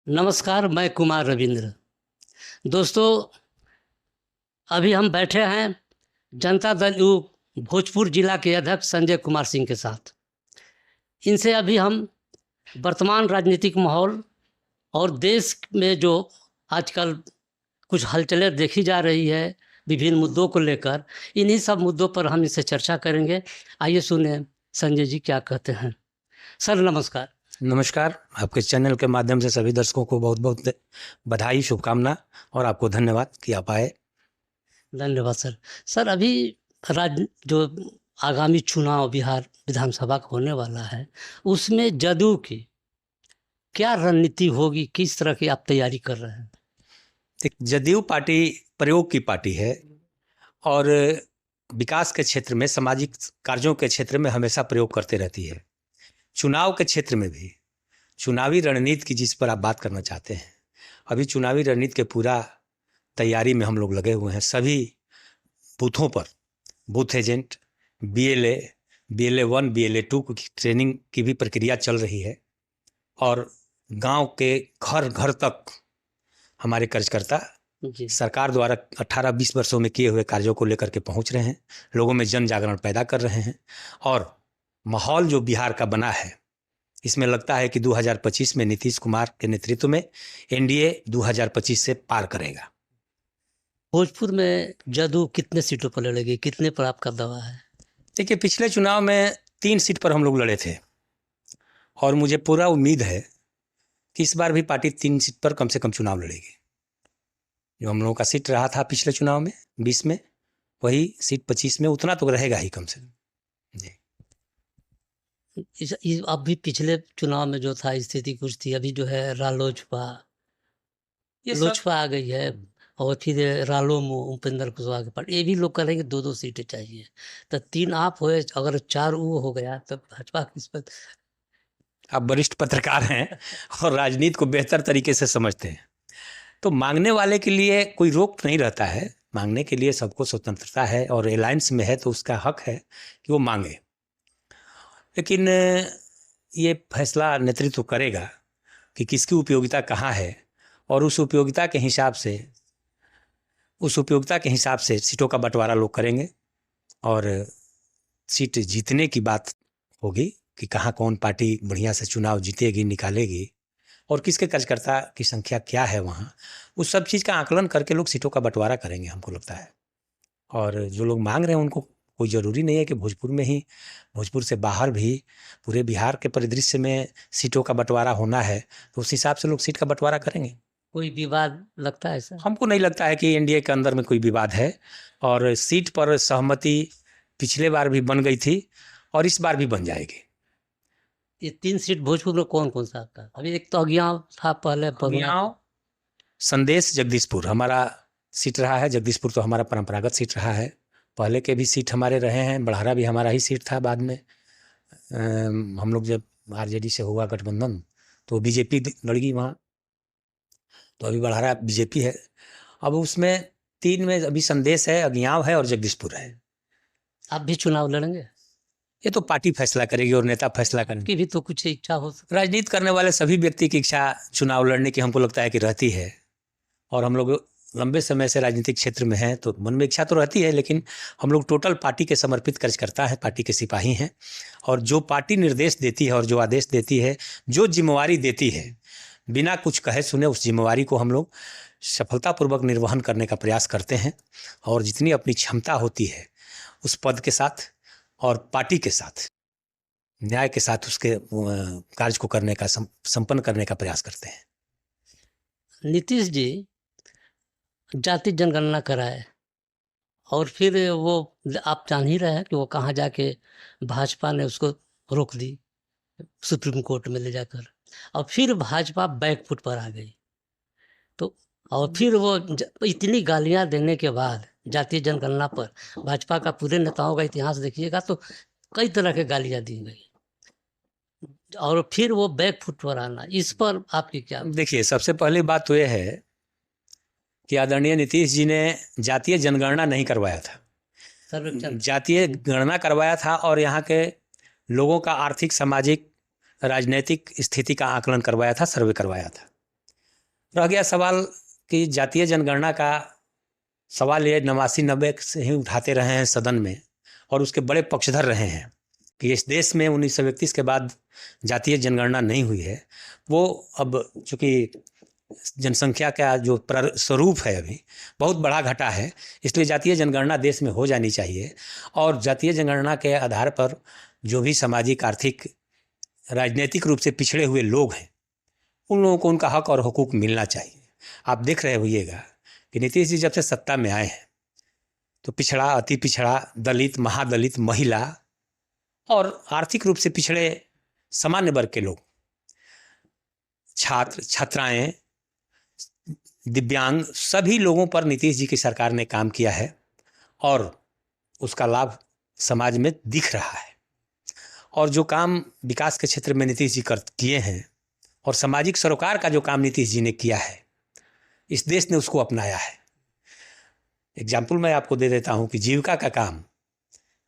नमस्कार, मैं कुमार रविंद्र। दोस्तों, अभी हम बैठे हैं जनता दल यू भोजपुर जिला के अध्यक्ष संजय कुमार सिंह के साथ। इनसे अभी हम वर्तमान राजनीतिक माहौल और देश में जो आजकल कुछ हलचलें देखी जा रही है विभिन्न मुद्दों को लेकर, इन्हीं सब मुद्दों पर हम इनसे चर्चा करेंगे। आइए सुने संजय जी क्या कहते हैं। सर नमस्कार। नमस्कार। आपके चैनल के माध्यम से सभी दर्शकों को बहुत बहुत बधाई, शुभकामना और आपको धन्यवाद कि आप आए। धन्यवाद सर। सर अभी जो आगामी चुनाव बिहार विधानसभा का होने वाला है, उसमें जदयू की क्या रणनीति होगी, किस तरह की आप तैयारी कर रहे हैं? एक जदयू पार्टी प्रयोग की पार्टी है और विकास के क्षेत्र में, सामाजिक कार्यों के क्षेत्र में हमेशा प्रयोग करते रहती है। चुनाव के क्षेत्र में भी चुनावी रणनीति की जिस पर आप बात करना चाहते हैं, अभी चुनावी रणनीति के पूरा तैयारी में हम लोग लगे हुए हैं। सभी बूथों पर booth agent, BLA, BLA 1, BLA 2 की ट्रेनिंग की भी प्रक्रिया चल रही है और गांव के घर घर तक हमारे कार्यकर्ता जी। सरकार द्वारा 18-20 वर्षों में किए हुए कार्यों को लेकर के पहुंच रहे हैं, लोगों में जन जागरण पैदा कर रहे हैं और माहौल जो बिहार का बना है, इसमें लगता है कि 2025 में नीतीश कुमार के नेतृत्व में NDA 2025 से पार करेगा। भोजपुर में जदयू कितने सीटों पर लड़ेगी, कितने पर आपका दावा है? देखिए, पिछले चुनाव में 3 सीट पर हम लोग लड़े थे और मुझे पूरा उम्मीद है कि इस बार भी पार्टी 3 सीट पर कम से कम चुनाव लड़ेगी। जो हम लोगों का सीट रहा था पिछले चुनाव में 20 में, वही सीट 25 में उतना तो रहेगा ही कम से कम। जी। अभी पिछले चुनाव में जो था स्थिति कुछ थी, अभी जो है रालोजपा लोजपा आ गई है और फिर रालोमो उपेंद्र कुशवाहा के पार्टी, ये भी लोग कह रहे हैं कि 2-2 सीटें चाहिए। तो 3 आप हुए, अगर 4 वो हो गया तब भाजपा किस पर? आप वरिष्ठ पत्रकार हैं और राजनीति को बेहतर तरीके से समझते हैं, तो मांगने वाले के लिए कोई रोक नहीं रहता है। मांगने के लिए सबको स्वतंत्रता है और अलायंस में है तो उसका हक है कि वो मांगे, लेकिन ये फैसला नेतृत्व करेगा कि किसकी उपयोगिता कहाँ है और उस उपयोगिता के हिसाब से सीटों का बंटवारा लोग करेंगे और सीट जीतने की बात होगी कि कहाँ कौन पार्टी बढ़िया से चुनाव जीतेगी, निकालेगी और किसके कार्यकर्ता की संख्या क्या है वहाँ, उस सब चीज़ का आकलन करके लोग सीटों का बंटवारा करेंगे, हमको लगता है। और जो लोग मांग रहे हैं उनको कोई ज़रूरी नहीं है कि भोजपुर में ही, भोजपुर से बाहर भी पूरे बिहार के परिदृश्य में सीटों का बंटवारा होना है, तो उस हिसाब से लोग सीट का बंटवारा करेंगे। कोई विवाद लगता है सर? हमको नहीं लगता है कि NDA के अंदर में कोई विवाद है और सीट पर सहमति पिछले बार भी बन गई थी और इस बार भी बन जाएगी। ये 3 सीट भोजपुर में कौन कौन सा आपका? अभी एक तो अज्ञाव था पहले, अज्ञाव, संदेश, जगदीशपुर हमारा सीट रहा है। जगदीशपुर तो हमारा परंपरागत सीट रहा है, पहले के भी सीट हमारे रहे हैं। बड़हरा भी हमारा ही सीट था। बाद में हम लोग जब RJD से हुआ गठबंधन तो BJP लड़ गई वहाँ, तो अभी बड़हरा BJP है। अब उसमें 3 में अभी संदेश है, अज्ञाव है और जगदीशपुर है। आप भी चुनाव लड़ेंगे? ये तो पार्टी फैसला करेगी और नेता फैसला करेंगे। की भी तो कुछ इच्छा हो सकती? राजनीति करने वाले सभी व्यक्ति की इच्छा चुनाव लड़ने की हमको लगता है कि रहती है और हम लोग लंबे समय से राजनीतिक क्षेत्र में हैं तो मन में इच्छा तो रहती है, लेकिन हम लोग टोटल पार्टी के समर्पित कार्यकर्ता हैं, पार्टी के सिपाही हैं और जो पार्टी निर्देश देती है और जो आदेश देती है, जो जिम्मेवारी देती है, बिना कुछ कहे सुने उस जिम्मेवारी को हम लोग सफलतापूर्वक निर्वहन करने का प्रयास करते हैं और जितनी अपनी क्षमता होती है उस पद के साथ और पार्टी के साथ, न्याय के साथ उसके कार्य को करने का, संपन्न करने का प्रयास करते हैं। नीतीश जी जाति जनगणना कराए और फिर वो, आप जान ही रहे हैं कि वो कहाँ जाके भाजपा ने उसको रोक दी, सुप्रीम कोर्ट में ले जाकर, और फिर भाजपा बैकफुट पर आ गई। तो और फिर वो इतनी गालियां देने के बाद जातीय जनगणना पर भाजपा का पूरे नेताओं का इतिहास देखिएगा तो कई तरह के गालियां दी गई और फिर वो बैकफुट पर आना, इस पर आपकी क्या? देखिए, सबसे पहली बात तो यह है कि आदरणीय नीतीश जी ने जातीय जनगणना नहीं करवाया था, सर्वेक्षण जातीय गणना करवाया था और यहाँ के लोगों का आर्थिक, सामाजिक, राजनीतिक स्थिति का आकलन करवाया था, सर्वे करवाया था। रह गया सवाल कि जातीय जनगणना का सवाल ये 89-90 से ही उठाते रहे हैं सदन में, और उसके बड़े पक्षधर रहे हैं कि इस देश में 1931 के बाद जातीय जनगणना नहीं हुई है। वो अब चूँकि जनसंख्या का जो स्वरूप है अभी बहुत बड़ा घटा है, इसलिए जातीय जनगणना देश में हो जानी चाहिए, और जातीय जनगणना के आधार पर जो भी सामाजिक, आर्थिक, राजनीतिक रूप से पिछड़े हुए लोग हैं उन लोगों को उनका हक और हुकूक मिलना चाहिए। आप देख रहे होइएगा कि नीतीश जी जब से सत्ता में आए हैं तो पिछड़ा, अति पिछड़ा, दलित, महादलित, महिला और आर्थिक रूप से पिछड़े सामान्य वर्ग के लोग, छात्र, छात्राएं, दिव्यांग, सभी लोगों पर नीतीश जी की सरकार ने काम किया है और उसका लाभ समाज में दिख रहा है। और जो काम विकास के क्षेत्र में नीतीश जी किए हैं और सामाजिक सरोकार का जो काम नीतीश जी ने किया है, इस देश ने उसको अपनाया है। एग्जाम्पल मैं आपको दे देता हूं कि जीविका का काम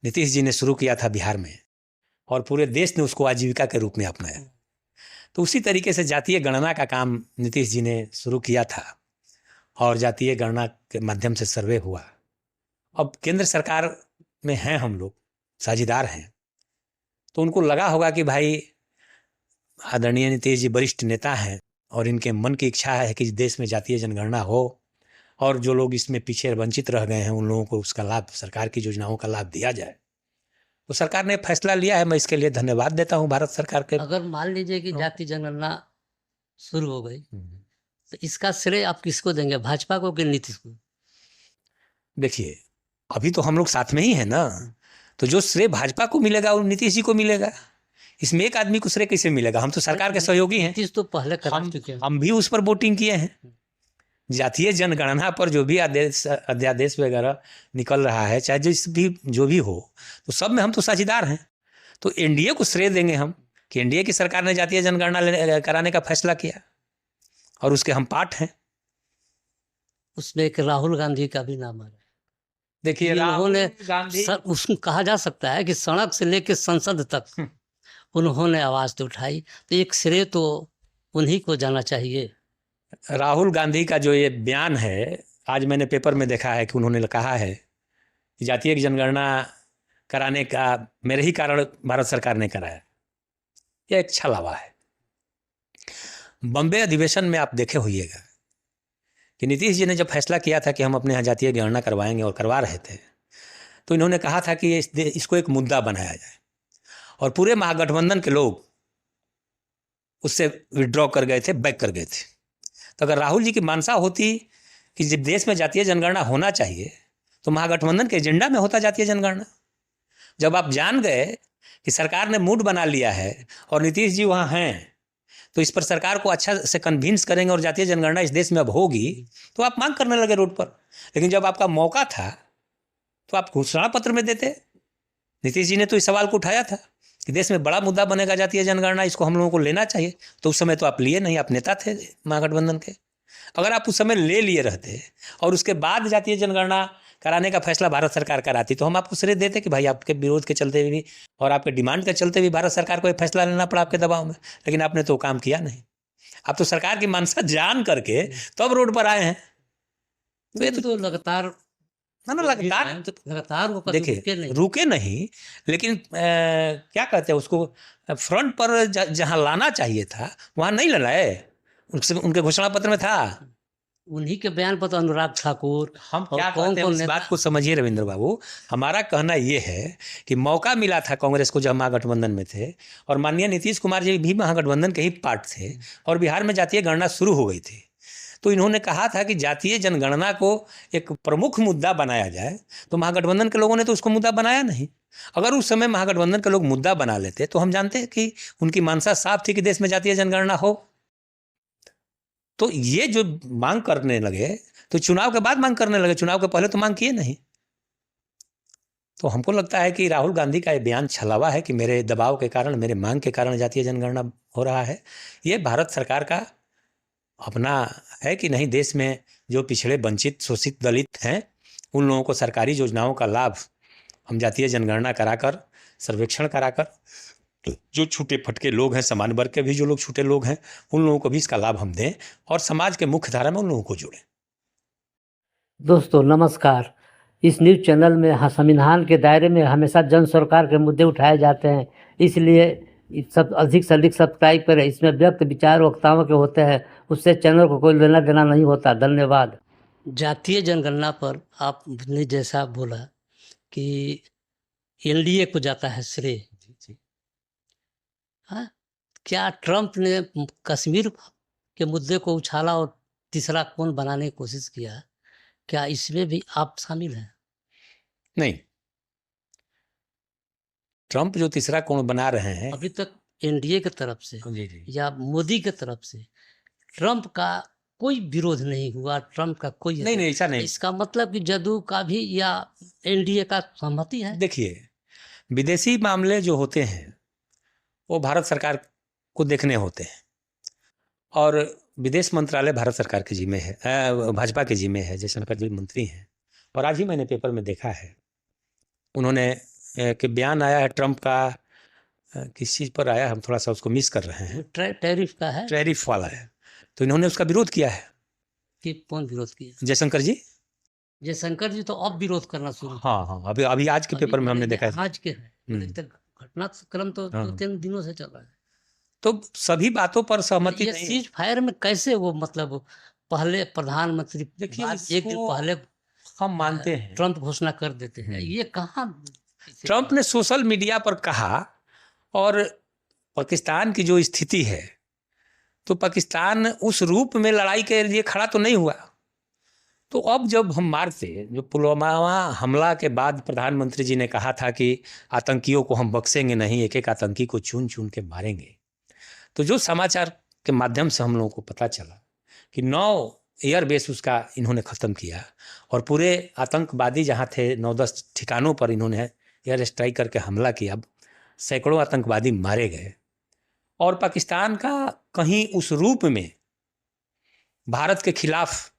नीतीश जी ने शुरू किया था बिहार में, और पूरे देश ने उसको आजीविका के रूप में अपनाया। तो उसी तरीके से जातीय गणना का काम नीतीश जी ने शुरू किया था और जातीय गणना के माध्यम से सर्वे हुआ। अब केंद्र सरकार में हैं हम लोग, साझीदार हैं, तो उनको लगा होगा कि भाई आदरणीय नीतीश जी वरिष्ठ नेता हैं और इनके मन की इच्छा है कि देश में जातीय जनगणना हो, और जो लोग इसमें पीछे वंचित रह गए हैं उन लोगों को उसका लाभ, सरकार की योजनाओं का लाभ दिया जाए। तो सरकार ने फैसला लिया है, मैं इसके लिए धन्यवाद देता हूं भारत सरकार के। अगर मान लीजिए कि जातीय जनगणना शुरू हो गई तो इसका श्रेय आप किसको देंगे, भाजपा को कि नीतीश को? देखिए, अभी तो हम लोग साथ में ही है ना, तो जो श्रेय भाजपा को मिलेगा वो नीतीश जी को मिलेगा। इसमें एक आदमी को श्रेय कैसे मिलेगा? हम तो सरकार के सहयोगी हैं। नीतीश तो पहले करा चुके हैं। हम भी उस पर वोटिंग किए हैं। जातीय जनगणना पर जो भी अध्यादेश वगैरह निकल रहा है, चाहे जो भी हो, तो सब में हम तो साझीदार हैं। तो एनडीए को श्रेय देंगे हम कि एनडीए की सरकार ने जातीय जनगणना कराने का फैसला किया और उसके हम पार्ट हैं। उसमें एक राहुल गांधी का भी नाम आ रहा है। देखिए, उन्होंने उसको कहा जा सकता है कि सड़क से लेकर संसद तक उन्होंने आवाज तो उठाई, तो एक श्रेय तो उन्हीं को जाना चाहिए। राहुल गांधी का जो ये बयान है, आज मैंने पेपर में देखा है कि उन्होंने कहा है कि जातीय जनगणना कराने का मेरे ही कारण भारत सरकार ने कराया। यह एक छलावा है। बॉम्बे अधिवेशन में आप देखे होइएगा कि नीतीश जी ने जब फैसला किया था कि हम अपने यहाँ जातीय गणना करवाएंगे और करवा रहे थे, तो इन्होंने कहा था कि इसको एक मुद्दा बनाया जाए, और पूरे महागठबंधन के लोग उससे विड्रॉ कर गए थे, बैक कर गए थे। तो अगर राहुल जी की मानसा होती कि जब देश में जातीय जनगणना होना चाहिए तो महागठबंधन के एजेंडा में होता जातीय जनगणना। जब आप जान गए कि सरकार ने मूड बना लिया है और नीतीश जी वहाँ हैं, तो इस पर सरकार को अच्छा से कन्विंस करेंगे और जातीय जनगणना इस देश में अब होगी, तो आप मांग करने लगे रोड पर। लेकिन जब आपका मौका था तो आप घोषणा पत्र में देते। नीतीश जी ने तो इस सवाल को उठाया था कि देश में बड़ा मुद्दा बनेगा जातीय जनगणना, इसको हम लोगों को लेना चाहिए। तो उस समय तो आप लिए नहीं, आप नेता थे महागठबंधन के। अगर आप उस समय ले लिए रहते और उसके बाद जातीय जनगणना कराने का फैसला भारत सरकार कराती, तो हम आपको श्रेय देते कि भाई आपके विरोध के चलते भी और आपके डिमांड के चलते भी भारत सरकार को ये फैसला लेना पड़ा आपके दबाव में। लेकिन आपने तो काम किया नहीं। आप तो सरकार की मंशा जान करके तब रोड पर आए हैं। तो ये तो लगातार लगातार देखिए, रुके नहीं, लेकिन क्या कहते हैं उसको, फ्रंट पर जहां लाना चाहिए था वहां नहीं लाए। उनके घोषणा पत्र में था। उन्हीं के बयान पर तो अनुराग ठाकुर, हम क्या कहते हैं, इस बात को समझिए रविंद्र बाबू। हमारा कहना ये है कि मौका मिला था कांग्रेस को जब महागठबंधन में थे, और माननीय नीतीश कुमार जी भी महागठबंधन के ही पार्ट थे, और बिहार में जातीय गणना शुरू हो गई थी। तो इन्होंने कहा था कि जातीय जनगणना को एक प्रमुख मुद्दा बनाया जाए। तो महागठबंधन के लोगों ने तो उसको मुद्दा बनाया नहीं। अगर उस समय महागठबंधन के लोग मुद्दा बना लेते तो हम जानते हैं कि उनकी मंशा साफ थी कि देश में जातीय जनगणना हो। तो ये जो मांग करने लगे तो चुनाव के बाद मांग करने लगे, चुनाव के पहले तो मांग किए नहीं। तो हमको लगता है कि राहुल गांधी का ये बयान छलावा है कि मेरे दबाव के कारण, मेरे मांग के कारण जातीय जनगणना हो रहा है। ये भारत सरकार का अपना है कि नहीं, देश में जो पिछड़े, वंचित, शोषित, दलित हैं उन लोगों को सरकारी योजनाओं का लाभ हम जातीय जनगणना कराकर, सर्वेक्षण कराकर जो छूटे फटके लोग हैं, सामान्य वर्ग के भी जो लोग छूटे लोग हैं, उन लोगों को भी इसका लाभ हम दें और समाज के मुख्य धारा में उन लोगों को जोड़ें। दोस्तों नमस्कार। इस न्यूज़ चैनल में संविधान के दायरे में हमेशा जन सरकार के मुद्दे उठाए जाते हैं, इसलिए सब अधिक से अधिक सब्सक्राइब करें। इसमें व्यक्त विचार वक्ताओं के होते हैं, उससे चैनल को कोई लेना देना नहीं होता। धन्यवाद। जातीय जनगणना पर आपने जैसा बोला कि एनडीए को जाता है श्रेय, हाँ, क्या ट्रंप ने कश्मीर के मुद्दे को उछाला और तीसरा कोण बनाने की कोशिश किया? क्या इसमें भी आप शामिल हैं? नहीं, ट्रंप जो तीसरा कोण बना रहे हैं, अभी तक एनडीए की तरफ से या मोदी की तरफ से ट्रंप का कोई विरोध नहीं हुआ, ट्रंप का कोई नहीं, ऐसा नहीं। इसका मतलब कि जदयू का भी या एनडीए का सहमति है? देखिए, विदेशी मामले जो होते हैं वो भारत सरकार को देखने होते हैं और विदेश मंत्रालय भारत सरकार के जिम्मे है, भाजपा के जिम्मे है। जयशंकर जी मंत्री हैं और आज ही मैंने पेपर में देखा है, उन्होंने कि बयान आया है ट्रंप का, किस चीज़ पर आया, हम थोड़ा सा उसको मिस कर रहे हैं। टैरिफ का है, टैरिफ वाला है, तो इन्होंने उसका विरोध किया है। कि कौन विरोध किया? जयशंकर जी। जयशंकर जी तो अब विरोध करना शुरू। हाँ, अभी आज के पेपर में हमने देखा है। आज के घटनाक्रम तो 2-3 दिनों से चल रहा है। तो सभी बातों पर सहमति ये सीज फायर में कैसे वो मतलब पहले प्रधानमंत्री, देखिए, एक दिन पहले हम मानते हैं ट्रंप घोषणा कर देते हैं, ये कहाँ? ट्रंप ने सोशल मीडिया पर कहा, और पाकिस्तान की जो स्थिति है, तो पाकिस्तान उस रूप में लड़ाई के लिए खड़ा तो नहीं हुआ। तो अब जब हम मारते, जो पुलवामा हमला के बाद प्रधानमंत्री जी ने कहा था कि आतंकियों को हम बख्शेंगे नहीं, एक एक आतंकी को चुन चुन के मारेंगे, तो जो समाचार के माध्यम से हम लोगों को पता चला कि 9 एयरबेस उसका इन्होंने ख़त्म किया और पूरे आतंकवादी जहाँ थे 9-10 ठिकानों पर इन्होंने एयर स्ट्राइक करके हमला किया, सैकड़ों आतंकवादी मारे गए और पाकिस्तान का कहीं उस रूप में भारत के खिलाफ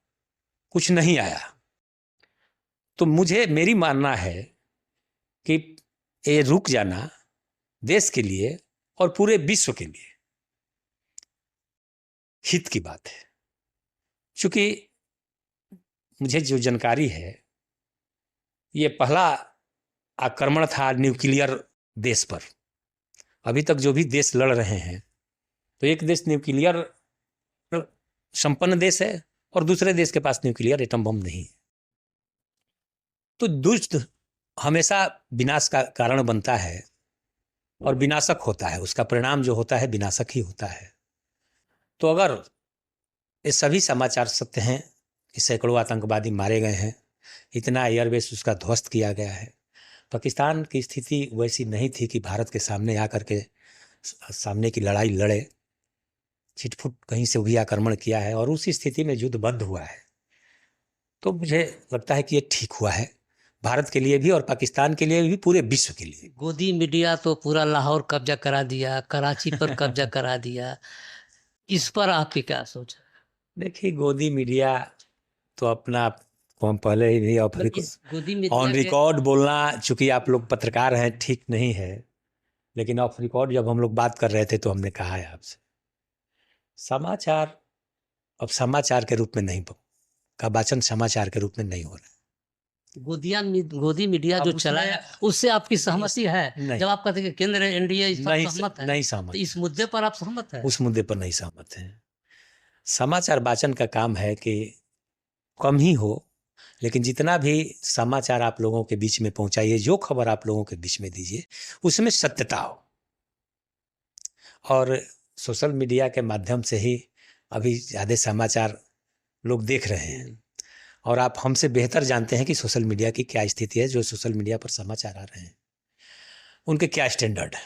कुछ नहीं आया। तो मेरी मानना है कि ये रुक जाना देश के लिए और पूरे विश्व के लिए हित की बात है। चूंकि मुझे जो जानकारी है, ये पहला आक्रमण था न्यूक्लियर देश पर। अभी तक जो भी देश लड़ रहे हैं, तो एक देश न्यूक्लियर संपन्न देश है और दूसरे देश के पास न्यूक्लियर एटम बम नहीं है। तो दुष्ट हमेशा विनाश का कारण बनता है और विनाशक होता है, उसका परिणाम जो होता है विनाशक ही होता है। तो अगर ये सभी समाचार सत्य हैं कि सैकड़ों आतंकवादी मारे गए हैं, इतना एयरबेस उसका ध्वस्त किया गया है, पाकिस्तान की स्थिति वैसी नहीं थी कि भारत के सामने आकर के सामने की लड़ाई लड़े, छिटफुट कहीं से भी आक्रमण किया है और उसी स्थिति में युद्ध बंद हुआ है। तो मुझे लगता है कि ये ठीक हुआ है भारत के लिए भी और पाकिस्तान के लिए भी, पूरे विश्व के लिए। गोदी मीडिया तो पूरा लाहौर कब्जा करा दिया, कराची पर कब्जा करा दिया, इस पर आपकी क्या सोच है? देखिए, गोदी मीडिया तो अपना हम पहले ही भी ऑन रिकॉर्ड बोलना, चूंकि आप लोग पत्रकार हैं, ठीक नहीं है, लेकिन ऑफ रिकॉर्ड जब हम लोग बात कर रहे थे तो हमने कहा है आपसे, समाचार अब समाचार के रूप में नहीं का वाचन समाचार के रूप में नहीं हो रहा है। गोदी मीडिया जो चला है उससे आपकी सहमति है? जब आप कहते हैं कि केंद्र एनडीए इस पर सहमत है, नहीं सहमत, तो इस मुद्दे पर आप सहमत हैं? उस मुद्दे पर नहीं सहमत हैं। समाचार वाचन का काम है कि कम ही हो, लेकिन जितना भी समाचार आप लोगों के बीच में पहुंचाइए, जो खबर आप लोगों के बीच में दीजिए, उसमें सत्यता हो। और सोशल मीडिया के माध्यम से ही अभी ज़्यादा समाचार लोग देख रहे हैं और आप हमसे बेहतर जानते हैं कि सोशल मीडिया की क्या स्थिति है। जो सोशल मीडिया पर समाचार आ रहे हैं उनके क्या स्टैंडर्ड है।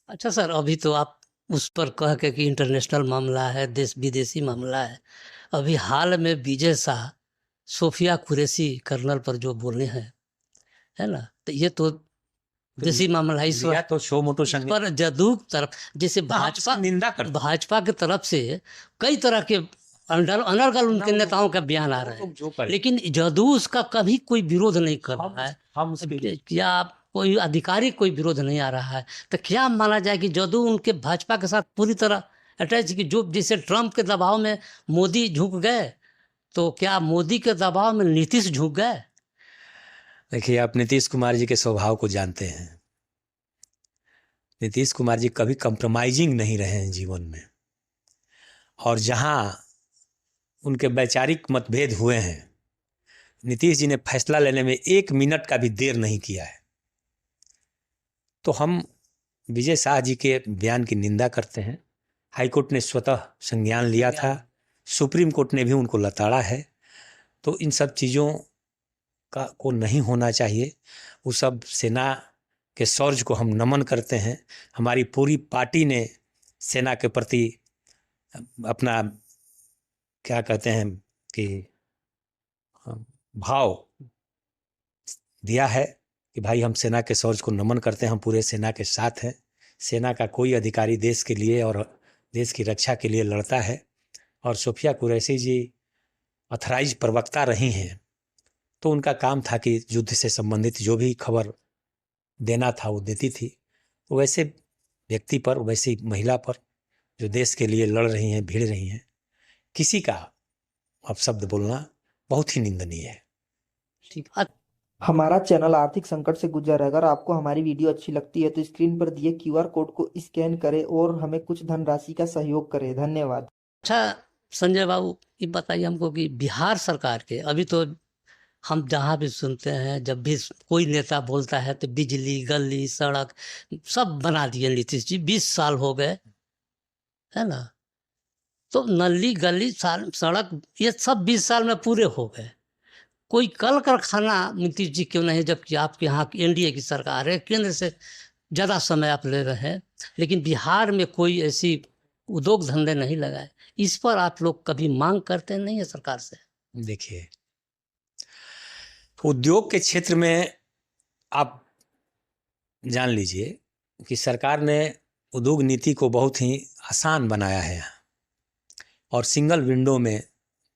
अच्छा सर, अभी तो आप उस पर कह के कि इंटरनेशनल मामला है, देश विदेशी मामला है, अभी हाल में विजय शाह सोफिया कुरैशी कर्नल पर जो बोले हैं, है ना, तो ये तो देशी मामला है। इस तो शो मोटो पर जदयू तरफ, जैसे भाजपा निंदा कर, भाजपा की तरफ से कई तरह के अनर्गल उनके नेताओं का बयान आ रहा है, लेकिन जदयू उसका कभी कोई विरोध नहीं कर रहा है। हम क्या कोई अधिकारी कोई विरोध नहीं आ रहा है, तो क्या माना जाए कि जदू उनके भाजपा के साथ पूरी तरह अटैच कि जो जैसे ट्रंप के दबाव में मोदी झुक गए, तो क्या मोदी के दबाव में नीतीश झुक गए? देखिए, आप नीतीश कुमार जी के स्वभाव को जानते हैं। नीतीश कुमार जी कभी कंप्रोमाइजिंग नहीं रहे हैं जीवन में, और जहां उनके वैचारिक मतभेद हुए हैं, नीतीश जी ने फैसला लेने में 1 मिनट का भी देर नहीं किया है। तो हम विजय शाह जी के बयान की निंदा करते हैं। हाईकोर्ट ने स्वतः संज्ञान लिया था, सुप्रीम कोर्ट ने भी उनको लताड़ा है। तो इन सब चीज़ों को नहीं होना चाहिए। वो सब सेना के शौर्य को हम नमन करते हैं। हमारी पूरी पार्टी ने सेना के प्रति अपना क्या कहते हैं कि भाव दिया है कि भाई हम सेना के शौर्य को नमन करते हैं, हम पूरे सेना के साथ हैं। सेना का कोई अधिकारी देश के लिए और देश की रक्षा के लिए लड़ता है, और सोफिया कुरैशी जी ऑथराइज प्रवक्ता रही हैं, तो उनका काम था कि युद्ध से संबंधित जो भी खबर देना था वो देती थी। तो वैसे व्यक्ति पर, वैसी महिला पर जो देश के लिए लड़ रही हैं, भिड़ रही हैं, किसी का अपशब्द बोलना बहुत ही निंदनीय है। ठीक। हमारा चैनल आर्थिक संकट से गुजर है। अगर आपको हमारी वीडियो अच्छी लगती है तो स्क्रीन पर दिए क्यूआर कोड को स्कैन करें और हमें कुछ धनराशि का सहयोग करें। धन्यवाद। अच्छा संजय बाबू, ये बताइए हमको कि बिहार सरकार के अभी तो हम जहाँ भी सुनते हैं, जब भी कोई नेता बोलता है तो बिजली, गली, सड़क सब बना दिए नीतीश जी। 20 साल हो गए, है ना? तो नली, गली, सड़क ये सब 20 साल में पूरे हो गए। कोई कल कारखाना नीतीश जी क्यों नहीं, जबकि आपके यहाँ एनडीए की सरकार है, केंद्र से ज़्यादा समय आप ले रहे हैं, लेकिन बिहार में कोई ऐसी उद्योग धंधे नहीं लगाए। इस पर आप लोग कभी मांग करते नहीं है सरकार से? देखिए, उद्योग के क्षेत्र में आप जान लीजिए कि सरकार ने उद्योग नीति को बहुत ही आसान बनाया है, और सिंगल विंडो में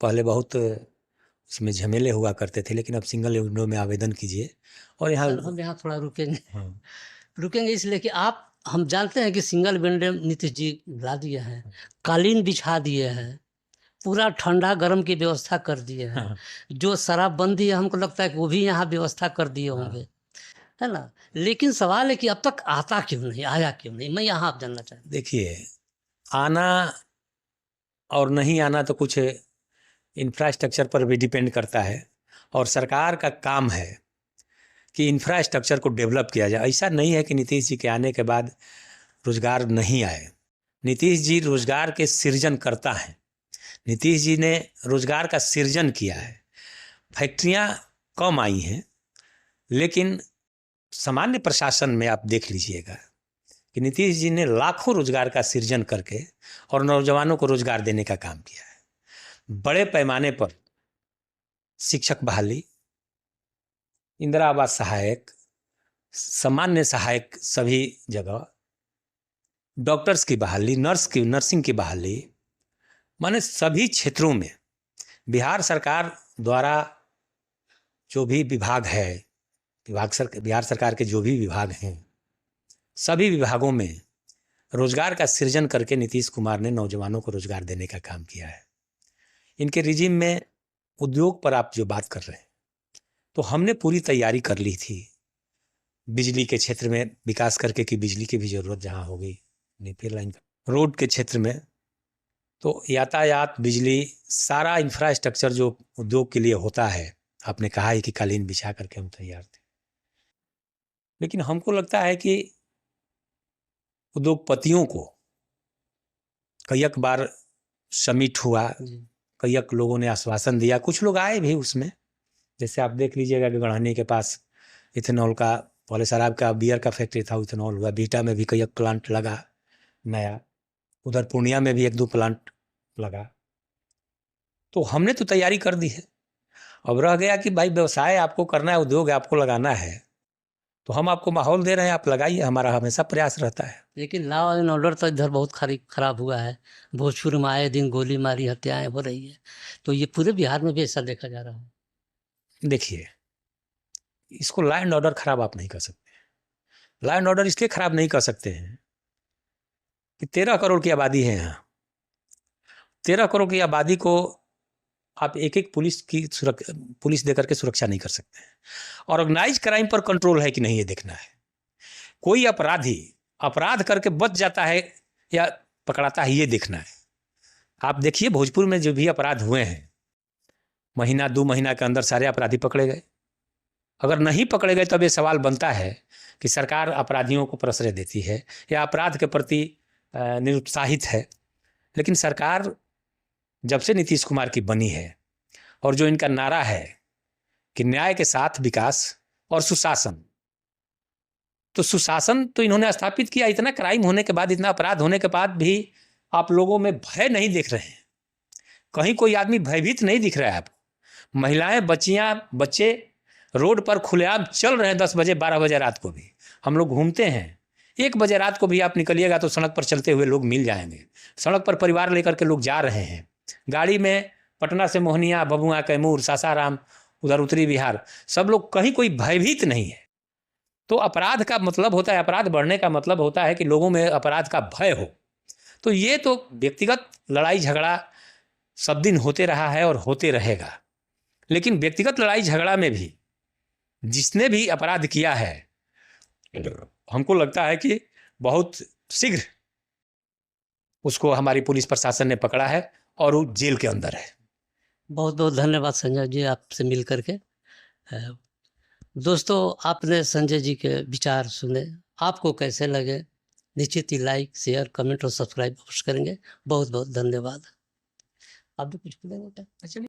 पहले बहुत उसमें झमेले हुआ करते थे, लेकिन अब सिंगल विंडो में आवेदन कीजिए। और यहाँ हम यहाँ थोड़ा रुकेंगे इसलिए कि हम जानते हैं कि सिंगल विंडो नीतीश जी ला दिए हैं, कालीन बिछा दिए हैं, पूरा ठंडा गर्म की व्यवस्था कर दिए हैं। जो शराबबंदी है, हमको लगता है कि वो भी यहाँ व्यवस्था कर दिए होंगे, है ना? लेकिन सवाल है कि अब तक आता क्यों नहीं, आया क्यों नहीं? मैं यहाँ आप जानना चाहता हूँ। देखिए, आना और नहीं आना तो कुछ इंफ्रास्ट्रक्चर पर भी डिपेंड करता है, और सरकार का काम है कि इंफ्रास्ट्रक्चर को डेवलप किया जाए। ऐसा नहीं है कि नीतीश जी के आने के बाद रोजगार नहीं आए। नीतीश जी रोजगार के सृजन करता है। नीतीश जी ने रोजगार का सृजन किया है। फैक्ट्रियां कम आई हैं, लेकिन सामान्य प्रशासन में आप देख लीजिएगा कि नीतीश जी ने लाखों रोजगार का सृजन करके और नौजवानों को रोजगार देने का काम किया है। बड़े पैमाने पर शिक्षक बहाली, इंदिरा आवास सहायक, सामान्य सहायक सभी जगह, डॉक्टर्स की बहाली, नर्सिंग की बहाली, माने सभी क्षेत्रों में बिहार सरकार द्वारा जो भी विभाग है, बिहार सरकार के जो भी विभाग हैं, सभी विभागों में रोजगार का सृजन करके नीतीश कुमार ने नौजवानों को रोजगार देने का काम किया है। इनके रिजीम में उद्योग पर आप जो बात कर रहे हैं, तो हमने पूरी तैयारी कर ली थी बिजली के क्षेत्र में विकास करके, कि बिजली की भी जरूरत जहाँ होगी, नीपेर लाइन, रोड के क्षेत्र में, तो यातायात, बिजली, सारा इंफ्रास्ट्रक्चर जो उद्योग के लिए होता है, आपने कहा है कि कालीन बिछा करके हम तैयार थे। लेकिन हमको लगता है कि उद्योगपतियों को कईक बार समिट हुआ, कईक लोगों ने आश्वासन दिया, कुछ लोग आए भी उसमें। जैसे आप देख लीजिएगा कि गढ़ानी के पास इथेनॉल का, पहले शराब का, बियर का फैक्ट्री था, इथेनॉल हुआ। बीटा में भी कईक प्लांट लगा नया, उधर पूर्णिया में भी 1-2 प्लांट लगा। तो हमने तो तैयारी कर दी है। अब रह गया कि भाई व्यवसाय आपको करना है, उद्योग आपको लगाना है, तो हम आपको माहौल दे रहे हैं, आप लगाइए, हमारा हमेशा प्रयास रहता है। लेकिन लॉ एंड ऑर्डर तो इधर बहुत खराब हुआ है। भोजपुर में आए दिन गोली मारी, हत्याएं हो रही है, तो ये पूरे बिहार में भी ऐसा देखा जा रहा है। देखिए, इसको लॉ एंड ऑर्डर खराब आप नहीं कर सकते। लॉ एंड ऑर्डर इसलिए खराब नहीं कर सकते हैं कि 13 करोड़ की आबादी है यहाँ। 13 करोड़ की आबादी को आप एक एक पुलिस देकर के सुरक्षा नहीं कर सकते हैं। ऑर्गेनाइज क्राइम पर कंट्रोल है कि नहीं, ये देखना है। कोई अपराधी अपराध करके बच जाता है या पकड़ाता है, ये देखना है। आप देखिए भोजपुर में जो भी अपराध हुए हैं, महीना 2 महीना के अंदर सारे अपराधी पकड़े गए। अगर नहीं पकड़े गए तब ये सवाल बनता है कि सरकार अपराधियों को प्रश्रय देती है या अपराध के प्रति निरुत्साहित है। लेकिन सरकार जब से नीतीश कुमार की बनी है और जो इनका नारा है कि न्याय के साथ विकास और सुशासन, तो सुशासन तो इन्होंने स्थापित किया। इतना क्राइम होने के बाद, इतना अपराध होने के बाद भी आप लोगों में भय नहीं दिख रहे हैं। कहीं कोई आदमी भयभीत नहीं दिख रहा है आपको। महिलाएं, बच्चे रोड पर खुलेआम चल रहे हैं 10 बजे 12 बजे रात को भी। हम लोग घूमते हैं, 1 बजे रात को भी आप निकलिएगा तो सड़क पर चलते हुए लोग मिल जाएंगे। सड़क पर परिवार लेकर के लोग जा रहे हैं, गाड़ी में पटना से मोहनिया, भभुआ, कैमूर, सासाराम, उधर उत्तरी बिहार, सब लोग, कहीं कोई भयभीत नहीं है। तो अपराध का मतलब होता है, अपराध बढ़ने का मतलब होता है कि लोगों में अपराध का भय हो। तो ये तो व्यक्तिगत लड़ाई झगड़ा सब दिन होते रहा है और होते रहेगा। लेकिन व्यक्तिगत लड़ाई झगड़ा में भी जिसने भी अपराध किया है, हमको लगता है कि बहुत शीघ्र उसको हमारी पुलिस प्रशासन ने पकड़ा है और वो जेल के अंदर है। बहुत बहुत धन्यवाद संजय जी, आपसे मिल करके। दोस्तों, आपने संजय जी के विचार सुने, आपको कैसे लगे? निश्चित ही लाइक, शेयर, कमेंट और सब्सक्राइब अवश्य करेंगे। बहुत बहुत धन्यवाद। आप भी कुछ बोलेंगे क्या?